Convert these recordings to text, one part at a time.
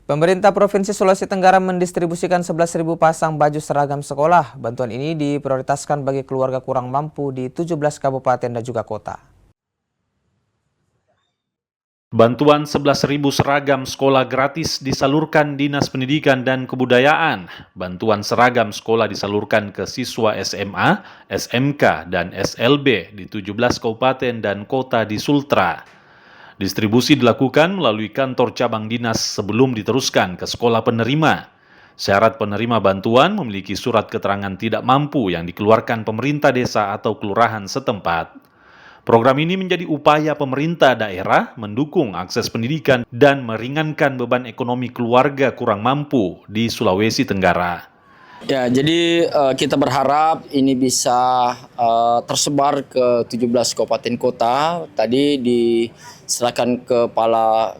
Pemerintah Provinsi Sulawesi Tenggara mendistribusikan 11.000 pasang baju seragam sekolah. Bantuan ini diprioritaskan bagi keluarga kurang mampu di 17 kabupaten dan juga kota. Bantuan 11.000 seragam sekolah gratis disalurkan Dinas Pendidikan dan Kebudayaan. Bantuan seragam sekolah disalurkan ke siswa SMA, SMK, dan SLB di 17 kabupaten dan kota di Sultra. Distribusi dilakukan melalui kantor cabang dinas sebelum diteruskan ke sekolah penerima. Syarat penerima bantuan memiliki surat keterangan tidak mampu yang dikeluarkan pemerintah desa atau kelurahan setempat. Program ini menjadi upaya pemerintah daerah mendukung akses pendidikan dan meringankan beban ekonomi keluarga kurang mampu di Sulawesi Tenggara. Ya, jadi kita berharap ini bisa tersebar ke 17 kabupaten kota. Tadi diserahkan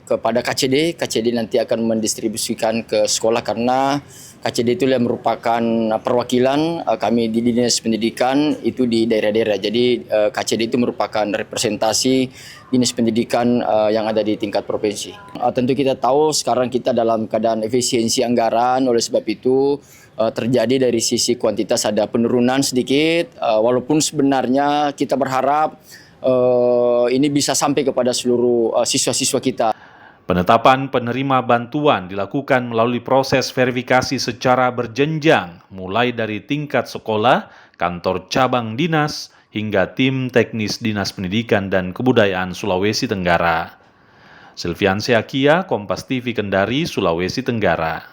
kepada KCD. KCD nanti akan mendistribusikan ke sekolah karena KCD itu yang merupakan perwakilan kami di Dinas Pendidikan itu di daerah-daerah. Jadi KCD itu merupakan representasi Dinas Pendidikan yang ada di tingkat provinsi. Tentu kita tahu sekarang kita dalam keadaan efisiensi anggaran, oleh sebab itu terjadi dari sisi kuantitas ada penurunan sedikit, walaupun sebenarnya kita berharap ini bisa sampai kepada seluruh siswa-siswa kita. Penetapan penerima bantuan dilakukan melalui proses verifikasi secara berjenjang, mulai dari tingkat sekolah, kantor cabang dinas, hingga tim teknis Dinas Pendidikan dan Kebudayaan Sulawesi Tenggara. Silviansyah Akia, Kompas TV Kendari, Sulawesi Tenggara.